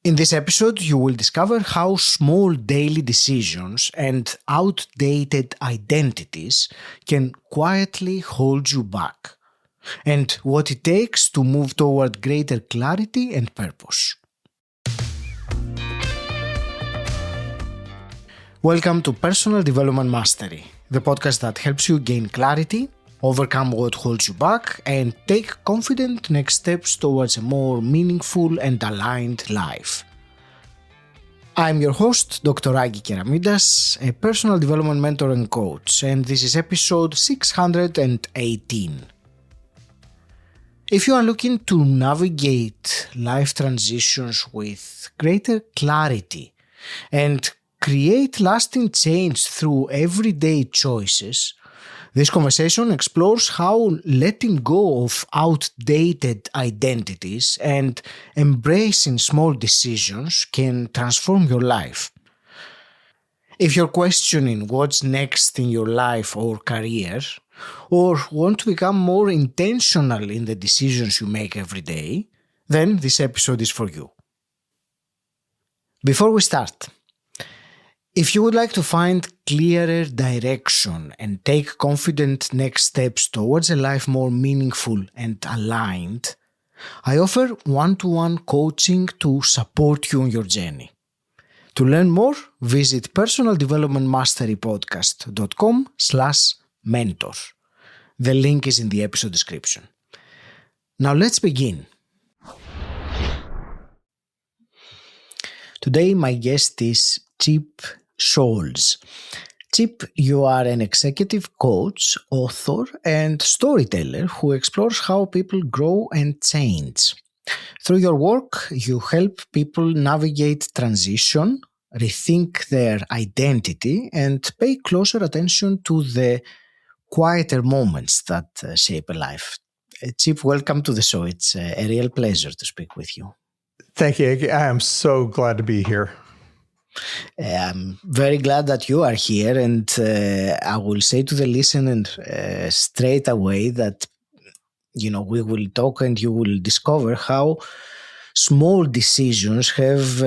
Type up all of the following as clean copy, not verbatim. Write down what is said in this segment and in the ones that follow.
In this episode, you will discover how small daily decisions and outdated identities can quietly hold you back, and what it takes to move toward greater clarity and purpose. Welcome to Personal Development Mastery, the podcast that helps you gain clarity, overcome what holds you back, and take confident next steps towards a more meaningful and aligned life. I'm your host, Dr. Agi Keramidas, a personal development mentor and coach, and this is episode 618. If you are looking to navigate life transitions with greater clarity and create lasting change through everyday choices, this conversation explores how letting go of outdated identities and embracing small decisions can transform your life. If you're questioning what's next in your life or career, or want to become more intentional in the decisions you make every day, then this episode is for you. Before we start, if you would like to find clearer direction and take confident next steps towards a life more meaningful and aligned, I offer one-to-one coaching to support you on your journey. To learn more, visit personaldevelopmentmasterypodcast.com/mentor. The link is in the episode description. Now let's begin. Today my guest is Scholz. Chip, you are an executive coach, author, and storyteller who explores how people grow and change. Through your work, you help people navigate transition, rethink their identity, and pay closer attention to the quieter moments that shape a life. Chip, welcome to the show. It's a real pleasure to speak with you. Thank you. I am so glad to be here. I'm very glad that you are here, and I will say to the listener straight away that, we will talk and you will discover how small decisions have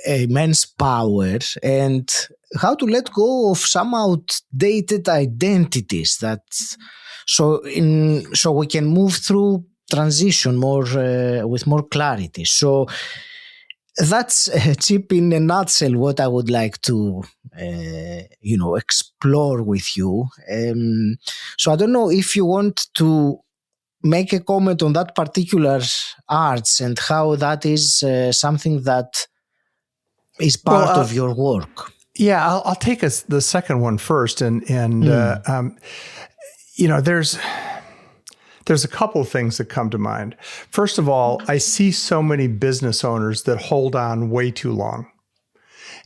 immense power and how to let go of some outdated identities so we can move through transition with more clarity. So that's, Chip, in a nutshell, what I would like to, explore with you. So I don't know if you want to make a comment on that particular arts and how that is something that is part of your work. Yeah, I'll take the second one first, There's a couple of things that come to mind. First of all, I see so many business owners that hold on way too long.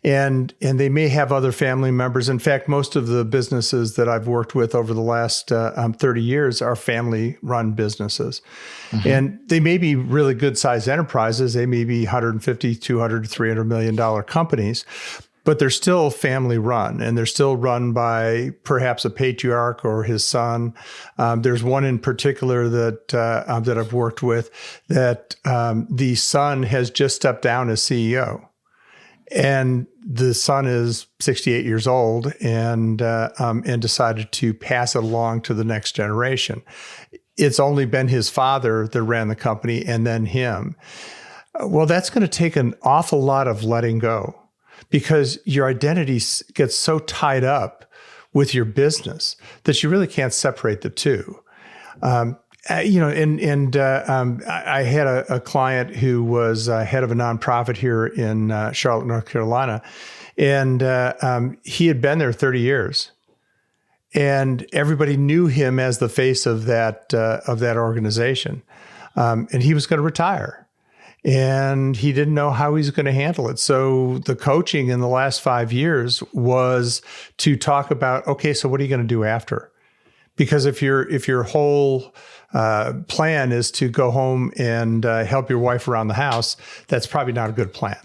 And they may have other family members. In fact, most of the businesses that I've worked with over the last 30 years are family-run businesses. Mm-hmm. And they may be really good-sized enterprises. They may be $150, $200, $300 million companies. But they're still family run, and they're still run by perhaps a patriarch or his son. There's one in particular that I've worked with that the son has just stepped down as CEO, and the son is 68 years old and decided to pass it along to the next generation. It's only been his father that ran the company, and then him. Well, that's going to take an awful lot of letting go, because your identity gets so tied up with your business that you really can't separate the two. I had a client who was head of a nonprofit here in Charlotte, North Carolina, and he had been there 30 years. And everybody knew him as the face of that organization. And he was going to retire. And he didn't know how he's going to handle it. So the coaching in the last 5 years was to talk about, okay, so what are you going to do after? Because if your whole plan is to go home and help your wife around the house, that's probably not a good plan.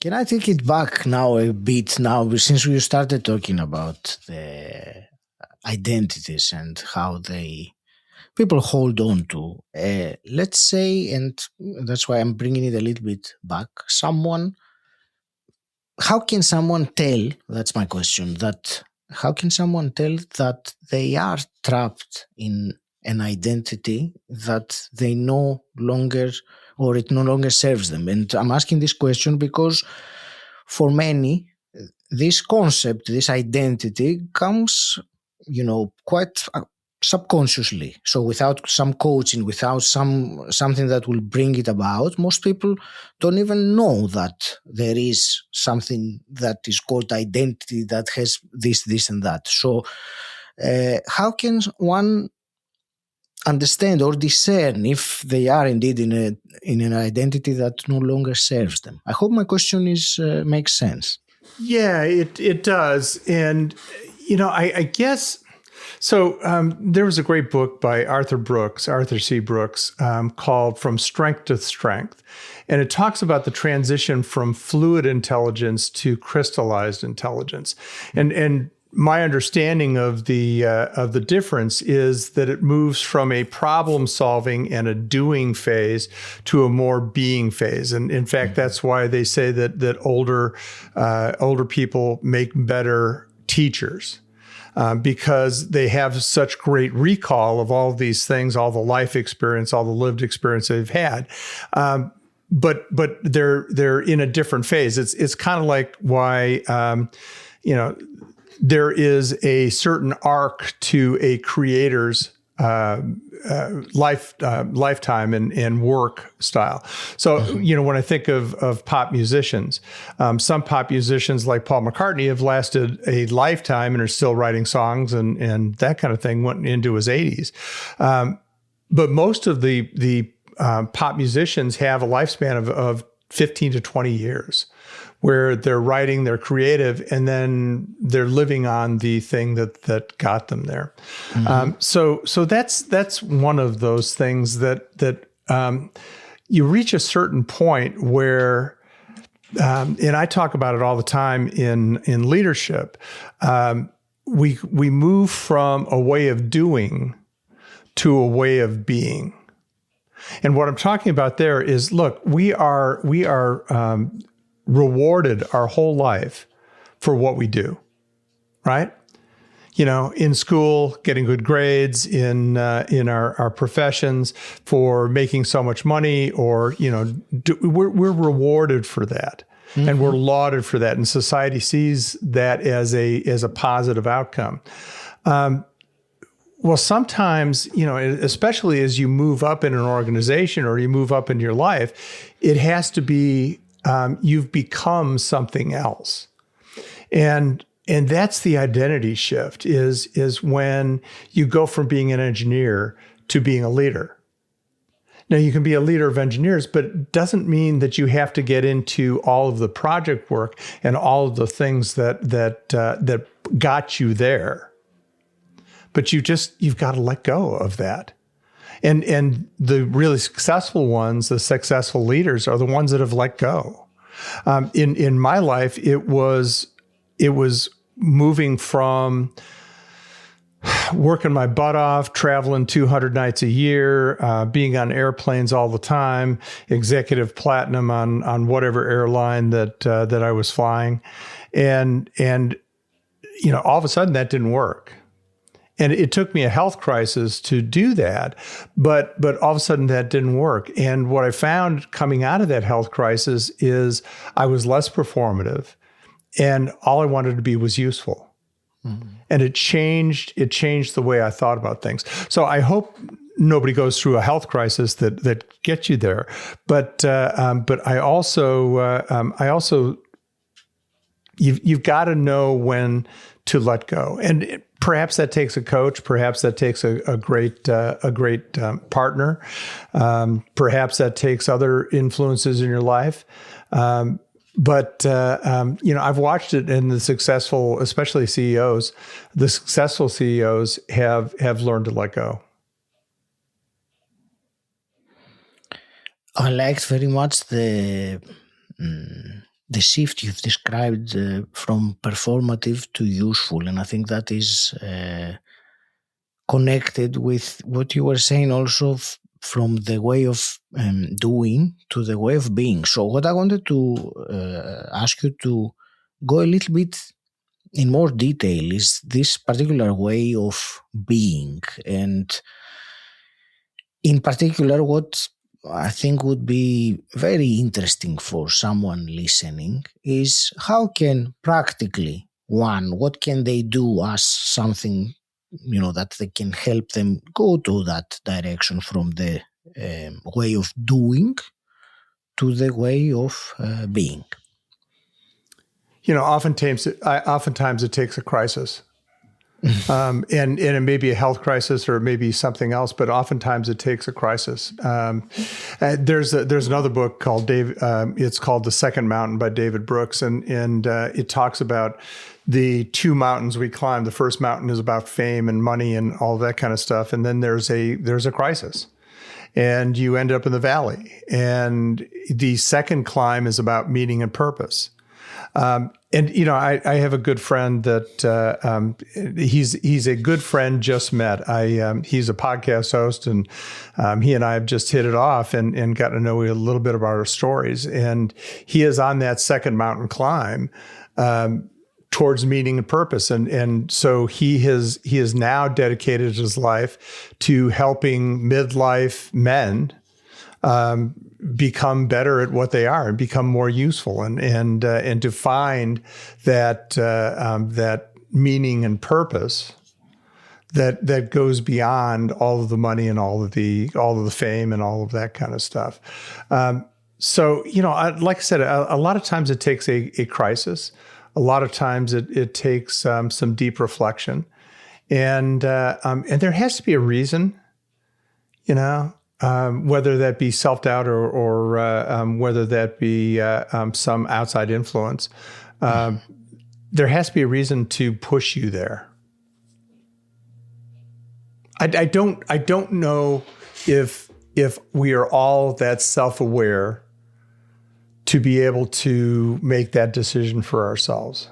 Can I take it back now a bit since we started talking about the identities and how they people hold on to. Let's say, and that's why I'm bringing it a little bit back, how can someone tell, that's my question, that how can someone tell that they are trapped in an identity that they no longer, or it no longer serves them? And I'm asking this question because for many, this concept, this identity comes, quite subconsciously. So without some coaching, without something that will bring it about, most people don't even know that there is something that is called identity that has this, and that. So how can one understand or discern if they are indeed in an identity that no longer serves them? I hope my question makes sense. Yeah, it does. And, I guess, so there was a great book by Arthur C. Brooks, called From Strength to Strength. And it talks about the transition from fluid intelligence to crystallized intelligence. And my understanding of the difference is that it moves from a problem solving and a doing phase to a more being phase. And in fact, that's why they say that older people make better teachers. Because they have such great recall of all of these things, all the life experience, all the lived experience they've had. But they're in a different phase. It's kind of like why, there is a certain arc to a creator's lifetime and work style. So, when I think of pop musicians, some pop musicians like Paul McCartney have lasted a lifetime and are still writing songs and that kind of thing, went into his 80s. But most of the pop musicians have a lifespan of 15 to 20 years. Where they're writing, they're creative, and then they're living on the thing that got them there. Mm-hmm. So that's one of those things that you reach a certain point where, and I talk about it all the time in leadership. We move from a way of doing to a way of being, and what I'm talking about there is, look, we are rewarded our whole life for what we do, right? In school, getting good grades, in our professions, for making so much money, or we're rewarded for that, mm-hmm. and we're lauded for that, and society sees that as a positive outcome. Well, sometimes, especially as you move up in an organization or you move up in your life, it has to be you've become something else. And that's the identity shift is when you go from being an engineer to being a leader. Now, you can be a leader of engineers, but it doesn't mean that you have to get into all of the project work and all of the things that got you there. But you've got to let go of that. And the really successful ones, the successful leaders, are the ones that have let go. In my life, it was moving from working my butt off, traveling 200 nights a year, being on airplanes all the time, executive platinum on whatever airline that I was flying, and all of a sudden that didn't work. And it took me a health crisis to do that, but all of a sudden that didn't work. And what I found coming out of that health crisis is I was less performative, and all I wanted to be was useful. Mm-hmm. And it changed the way I thought about things. So I hope nobody goes through a health crisis that gets you there. But I also you've got to know when to let go. And perhaps that takes a coach. Perhaps that takes a great partner. Perhaps that takes other influences in your life. But I've watched it in the successful, especially CEOs. The successful CEOs have learned to let go. I liked very much the shift you've described from performative to useful, and I think that is connected with what you were saying also from the way of doing to the way of being. So what I wanted to ask you to go a little bit in more detail is this particular way of being, and in particular what I think would be very interesting for someone listening is how can practically what can they do as something that they can help them go to that direction from the way of doing to the way of being. Oftentimes it takes a crisis. And it may be a health crisis or it may be something else, but oftentimes it takes a crisis. There's another book called it's called The Second Mountain by David Brooks, and it talks about the two mountains we climb. The first mountain is about fame and money and all that kind of stuff, and then there's a crisis, and you end up in the valley. And the second climb is about meaning and purpose. I have a good friend that he's a good friend just met. He's a podcast host, and he and I have just hit it off and gotten to know a little bit about our stories. And he is on that second mountain climb towards meaning and purpose. And so he has now dedicated his life to helping midlife men become better at what they are and become more useful and to find that meaning and purpose that goes beyond all of the money and all of the fame and all of that kind of stuff. So like I said, a lot of times it takes a crisis. A lot of times it takes some deep reflection, and there has to be a reason, whether that be self-doubt or whether that be some outside influence. There has to be a reason to push you there. I don't know if we are all that self-aware to be able to make that decision for ourselves.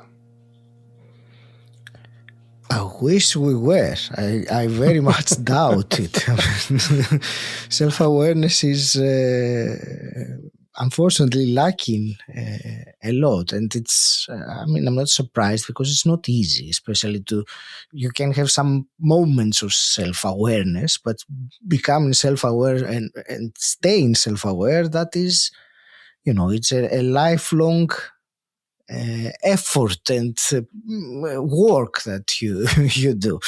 I wish we were. I very much doubt it. Self-awareness is unfortunately lacking a lot. And I'm not surprised because it's not easy, especially you can have some moments of self-awareness, but becoming self-aware and staying self-aware, that is, it's a lifelong effort and work that you do.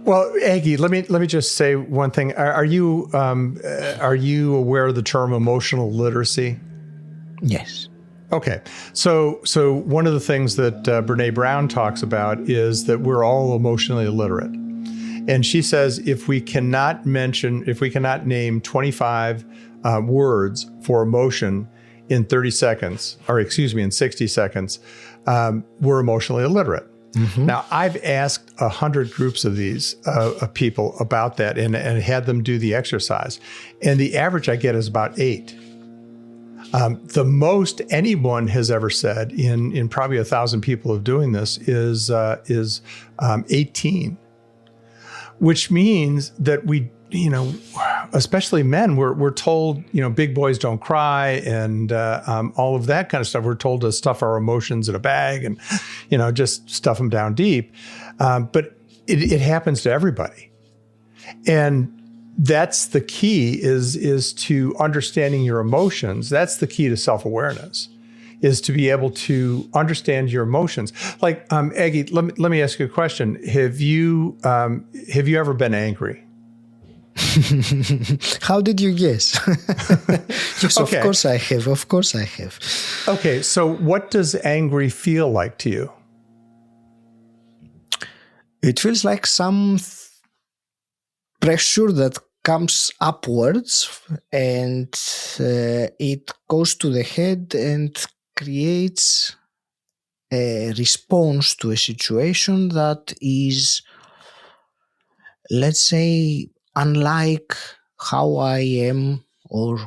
Well, Aggie, let me just say one thing. Are you aware of the term emotional literacy? Yes. Okay. So one of the things that Brene Brown talks about is that we're all emotionally illiterate. And she says if we cannot name 25 words for emotion in 30 seconds, in 60 seconds, we're emotionally illiterate. Mm-hmm. Now, I've asked 100 groups of these of people about that and had them do the exercise. And the average I get is about 8. The most anyone has ever said in probably 1,000 people of doing this is 18, which means that we, especially men, we're told, big boys don't cry and all of that kind of stuff. We're told to stuff our emotions in a bag and, just stuff them down deep. But it happens to everybody. And that's the key is to understanding your emotions. That's the key to self-awareness, is to be able to understand your emotions. Like, Aggie, let me ask you a question. Have you ever been angry? How did you guess? Yes, okay. Of course I have. Okay, so what does angry feel like to you? It feels like some pressure that comes upwards and it goes to the head and creates a response to a situation that is, let's say, unlike how I am or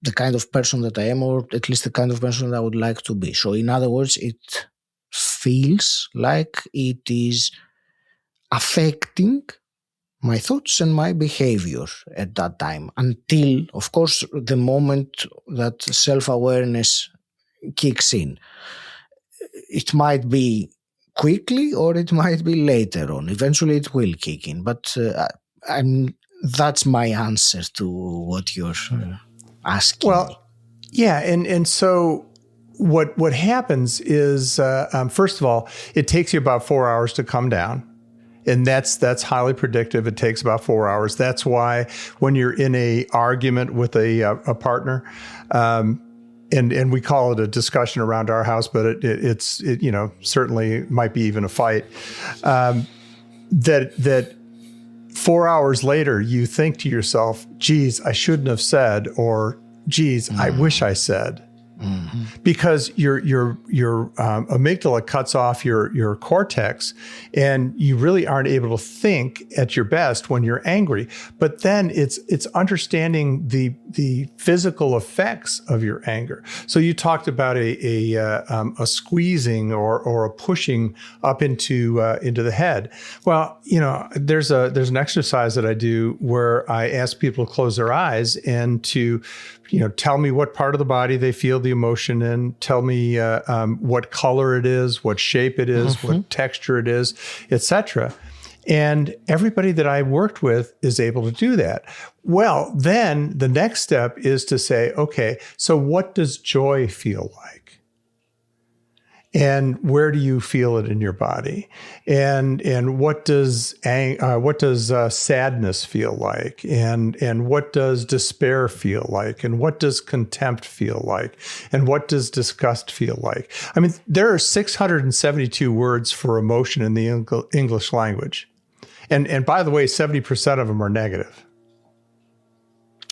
the kind of person that I am, or at least the kind of person that I would like to be. So in other words, it feels like it is affecting my thoughts and my behavior at that time, until, of course, the moment that self-awareness kicks in. It might be quickly or it might be later on. Eventually it will kick in. But that's my answer to what you're asking me. Yeah. And so what happens is, first of all, it takes you about 4 hours to come down. And that's highly predictive. It takes about 4 hours. That's why when you're in a argument with a partner, and we call it a discussion around our house, but it's certainly might be even a fight, that 4 hours later you think to yourself, geez, I shouldn't have said, or geez, I wish I said. Mm-hmm. Because your amygdala cuts off your cortex, and you really aren't able to think at your best when you're angry. But then it's understanding the physical effects of your anger. So you talked about a squeezing or a pushing up into the head. Well, there's an exercise that I do where I ask people to close their eyes and to tell me what part of the body they feel the emotion in. Tell me what color it is, what shape it is, what texture it is, etc. And everybody that I worked with is able to do that. Well, then the next step is to say, okay, so what does joy feel like? And where do you feel it in your body? And what does sadness feel like? And what does despair feel like? And what does contempt feel like? And what does disgust feel like? I mean, there are 672 words for emotion in the English language. And by the way, 70% of them are negative.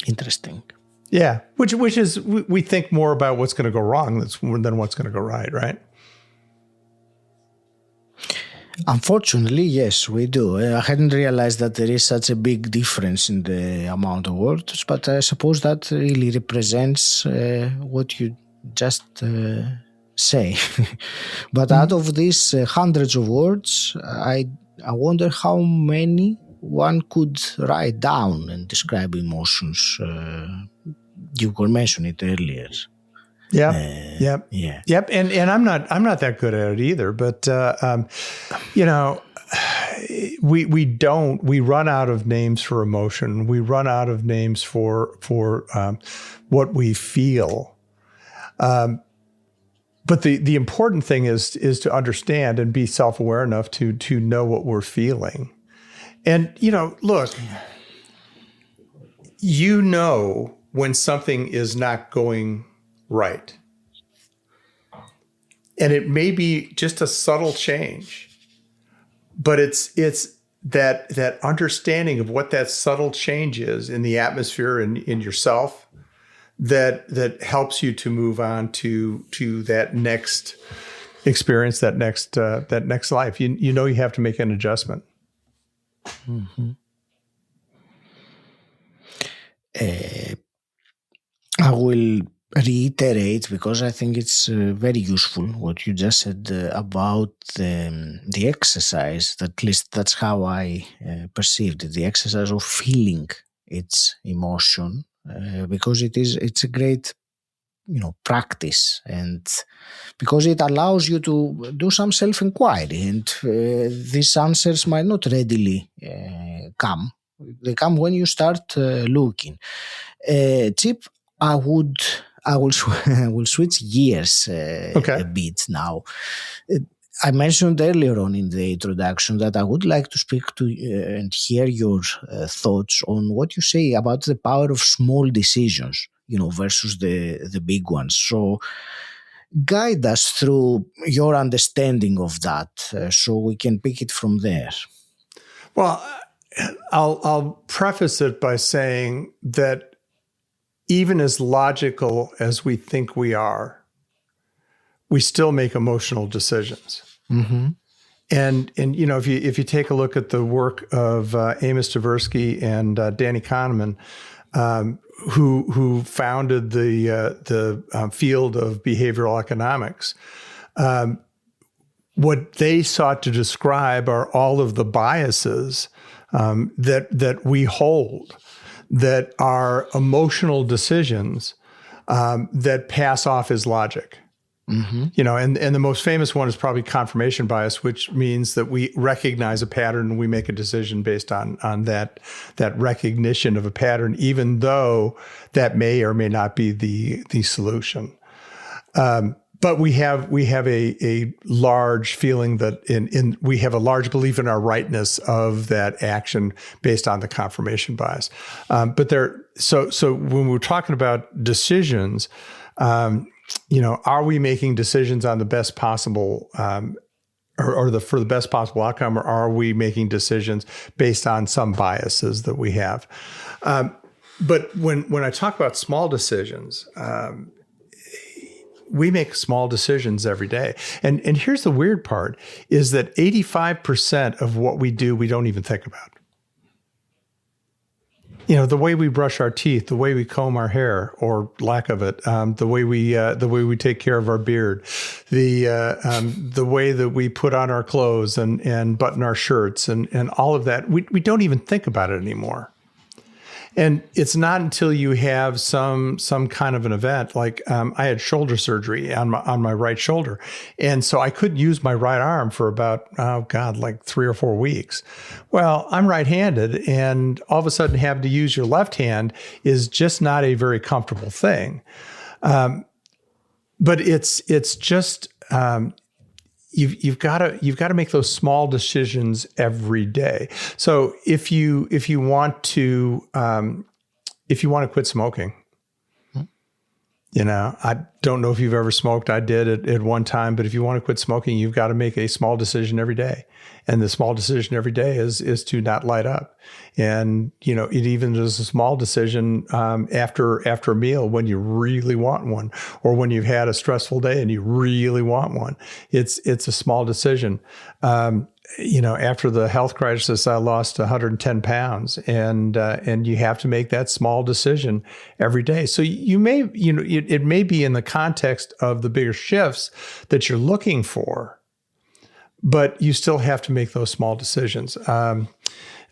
Interesting. Yeah, which is, we think more about what's going to go wrong than what's going to go right? Unfortunately, yes, we do. I hadn't realized that there is such a big difference in the amount of words, but I suppose that really represents what you just say. But out of these hundreds of words, I wonder how many one could write down and describe emotions. You were mentioning it earlier. Yep. And I'm not that good at it either, but we run out of names for emotion. We run out of names for what we feel. But the important thing is to understand and be self-aware enough to know what we're feeling. And look, when something is not going right. And it may be just a subtle change, but it's that understanding of what that subtle change is in the atmosphere and in yourself that helps you to move on to that next experience, that next life. You have to make an adjustment. Mm-hmm. I will reiterate, because I think it's very useful what you just said about the exercise. At least that's how I perceived it, the exercise of feeling its emotion, because it's a great practice, and because it allows you to do some self-inquiry, and these answers might not readily come. They come when you start looking. Chip, I will switch gears a bit now. I mentioned earlier on in the introduction that I would like to speak to and hear your thoughts on what you say about the power of small decisions, versus the big ones. So guide us through your understanding of that, so we can pick it from there. Well, I'll preface it by saying that even as logical as we think we are, we still make emotional decisions. Mm-hmm. And if you take a look at the work of Amos Tversky and Danny Kahneman, who founded the field of behavioral economics, what they sought to describe are all of the biases that we hold, that are emotional decisions that pass off as logic. And the most famous one is probably confirmation bias, which means that we recognize a pattern and we make a decision based on that recognition of a pattern, even though that may or may not be the solution. But we have a large feeling that we have a large belief in our rightness of that action based on the confirmation bias. So when we're talking about decisions, are we making decisions on the best possible for the best possible outcome, or are we making decisions based on some biases that we have? But when I talk about small decisions, we make small decisions every day. And here's the weird part, is that 85% of what we do, we don't even think about. The way we brush our teeth, the way we comb our hair or lack of it, the way we take care of our beard, the way that we put on our clothes and button our shirts and all of that, we don't even think about it anymore. And it's not until you have some kind of an event, like I had shoulder surgery on my right shoulder, and so I couldn't use my right arm for about like 3 or 4 weeks. Well, I'm right-handed, and all of a sudden having to use your left hand is just not a very comfortable thing. But it's just you've got to make those small decisions every day. So if you want to quit smoking, I don't know if you've ever smoked. I did at one time, but if you want to quit smoking, you've got to make a small decision every day. And the small decision every day is to not light up. And, it even is a small decision after a meal when you really want one, or when you've had a stressful day and you really want one. It's a small decision. After the health crisis, I lost 110 pounds, and you have to make that small decision every day. So you may, it may be in the context of the bigger shifts that you're looking for, but you still have to make those small decisions.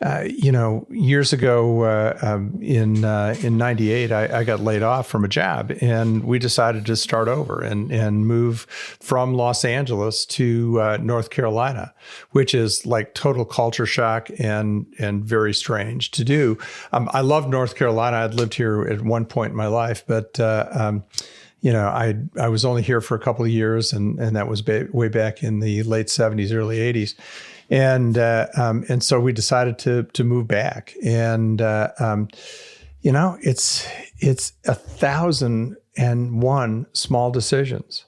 Years ago, in 98, I got laid off from a job, and we decided to start over and move from Los Angeles to North Carolina, which is like total culture shock and very strange to do. I loved North Carolina. I'd lived here at one point in my life, but I was only here for a couple of years, and that was way back in the late 70s, early 80s. And so we decided to move back, and it's 1,001 small decisions.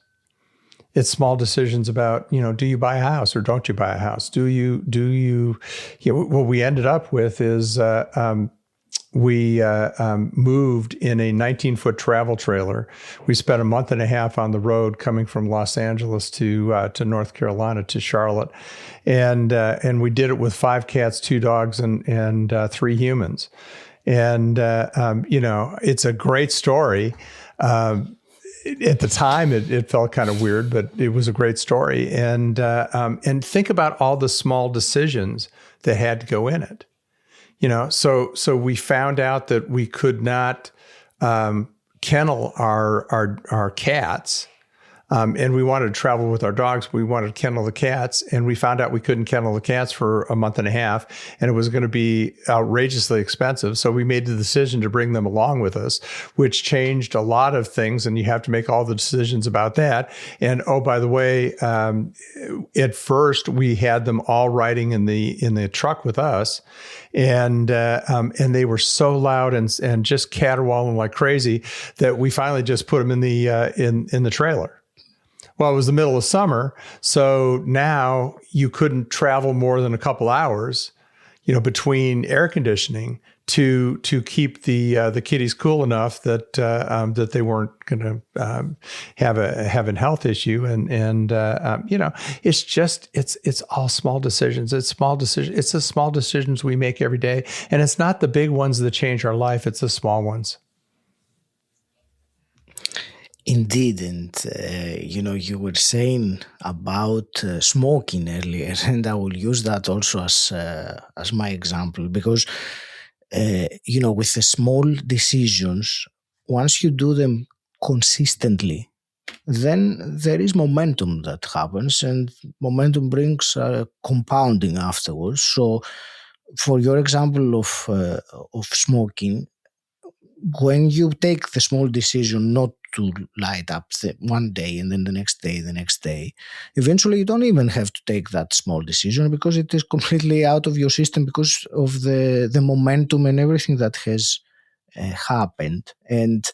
It's small decisions about, do you buy a house or don't you buy a house? What we ended up with is we moved in a 19-foot travel trailer. We spent a month and a half on the road coming from Los Angeles to North Carolina, to Charlotte. And we did it with 5 cats, 2 dogs, and 3 humans. And, it's a great story. At the time, it felt kind of weird, but it was a great story. And think about all the small decisions that had to go in it. So we found out that we could not kennel our cats, and we wanted to travel with our dogs. We wanted to kennel the cats, and we found out we couldn't kennel the cats for a month and a half, and it was going to be outrageously expensive. So we made the decision to bring them along with us, which changed a lot of things, and you have to make all the decisions about that. And oh, by the way, at first we had them all riding in the truck with us. And they were so loud and just caterwauling like crazy that we finally just put them in the trailer. Well, it was the middle of summer, so now you couldn't travel more than a couple hours, between air conditioning to keep the kitties cool enough that they weren't going to have a health issue, and it's all small decisions. It's the small decisions we make every day, and it's not the big ones that change our life. It's the small ones. Indeed, and you were saying about smoking earlier, and I will use that also as my example because with the small decisions, once you do them consistently, then there is momentum that happens, and momentum brings compounding afterwards. So, for your example of smoking, when you take the small decision not to light up one day and then the next day, eventually you don't even have to take that small decision because it is completely out of your system because of the momentum and everything that has happened. And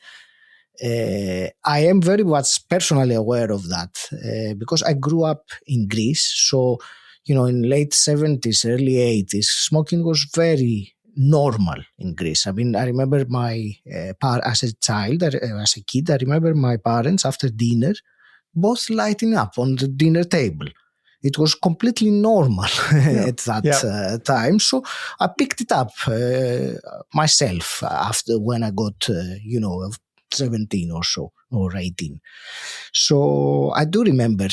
I am very much personally aware of that because I grew up in Greece. So, in late 70s, early 80s, smoking was very normal in Greece. I mean, I remember as a child, as a kid, I remember my parents after dinner both lighting up on the dinner table. It was completely normal at that time. So I picked it up myself after when I got, 17 or so, or 18. So I do remember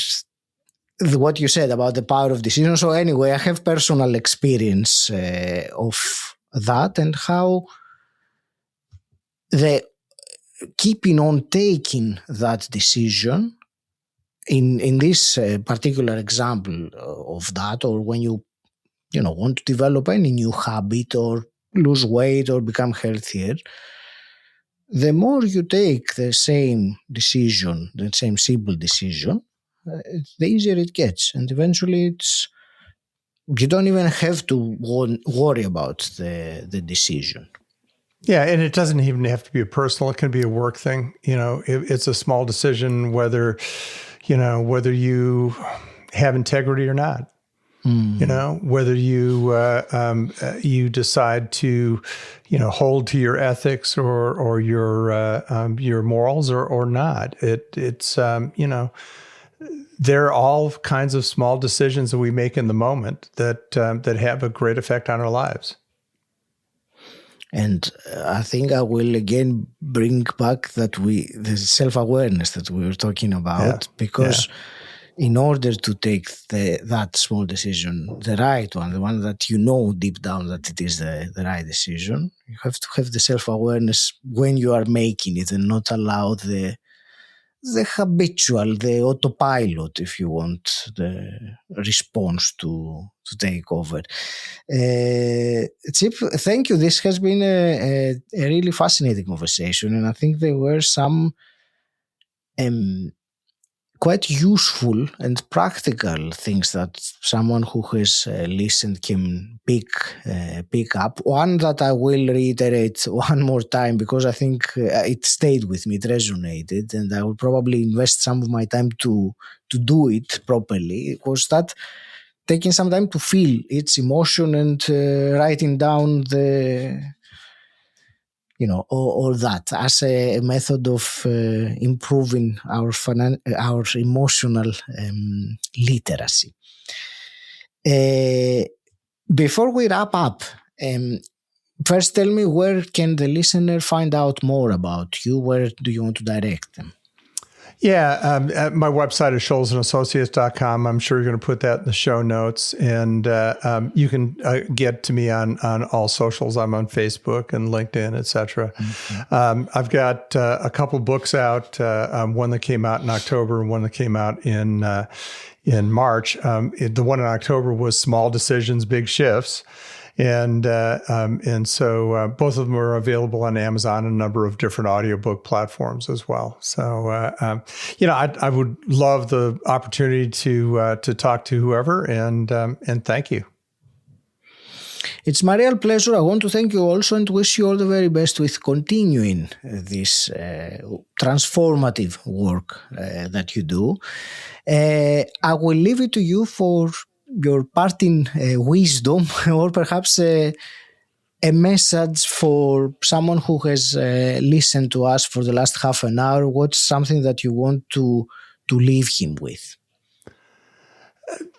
what you said about the power of decision. So anyway, I have personal experience of that and how the keeping on taking that decision in this particular example of that, or when you want to develop any new habit or lose weight or become healthier, the more you take the same decision, the same simple decision, the easier it gets. And eventually you don't even have to worry about the decision. Yeah, and it doesn't even have to be a personal. It can be a work thing. It's a small decision whether you have integrity or not. Whether you decide to, hold to your ethics or your morals or not. It's there are all kinds of small decisions that we make in the moment that have a great effect on our lives. And I think I will again bring back the self-awareness that we were talking about, because in order to take that small decision, the right one, the one that deep down that it is the right decision, you have to have the self-awareness when you are making it and not allow the habitual, the autopilot, if you want, the response to take over. Chip, thank you. This has been a really fascinating conversation, and I think there were some quite useful and practical things that someone who has listened can pick up. One that I will reiterate one more time because I think it stayed with me, it resonated, and I will probably invest some of my time to do it properly, was that taking some time to feel its emotion and writing down all that as a method of improving our emotional literacy. Before we wrap up, first tell me, where can the listener find out more about you? Where do you want to direct them? Yeah, my website is scholzassociates.com. I'm sure you're going to put that in the show notes. And you can get to me on all socials. I'm on Facebook and LinkedIn, et cetera. Mm-hmm. I've got a couple books out, one that came out in October and one that came out in March. The one in October was Small Decisions, Big Shifts. And so both of them are available on Amazon and a number of different audiobook platforms as well. So, I would love the opportunity to talk to whoever, and thank you. It's my real pleasure. I want to thank you also and wish you all the very best with continuing this transformative work that you do. I will leave it to you for your parting wisdom, or perhaps a message for someone who has listened to us for the last half an hour. What's something that you want to leave him with?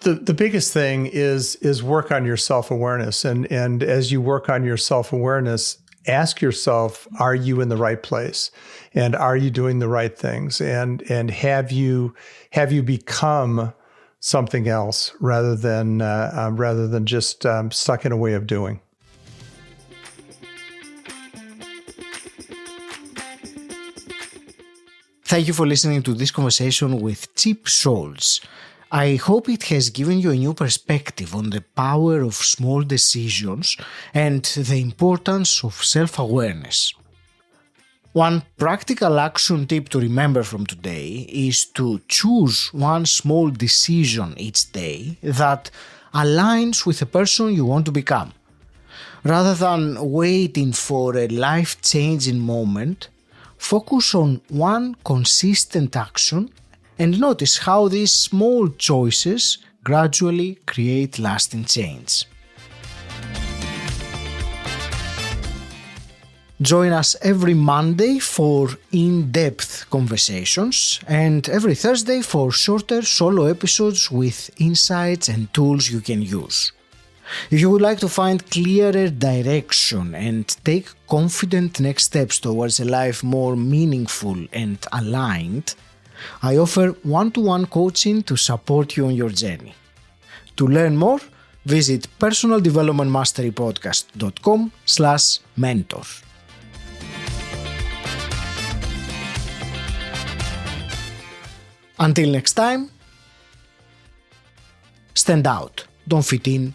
The biggest thing is work on your self-awareness. And as you work on your self-awareness, ask yourself, are you in the right place? And are you doing the right things? And have you become something else rather than just stuck in a way of doing? Thank you for listening to this conversation with Chip Scholz. I hope it has given you a new perspective on the power of small decisions and the importance of self-awareness. One practical action tip to remember from today is to choose one small decision each day that aligns with the person you want to become. Rather than waiting for a life-changing moment, focus on one consistent action and notice how these small choices gradually create lasting change. Join us every Monday for in-depth conversations and every Thursday for shorter solo episodes with insights and tools you can use. If you would like to find clearer direction and take confident next steps towards a life more meaningful and aligned, I offer one-to-one coaching to support you on your journey. To learn more, visit personaldevelopmentmasterypodcast.com/mentor. Until next time, stand out, don't fit in,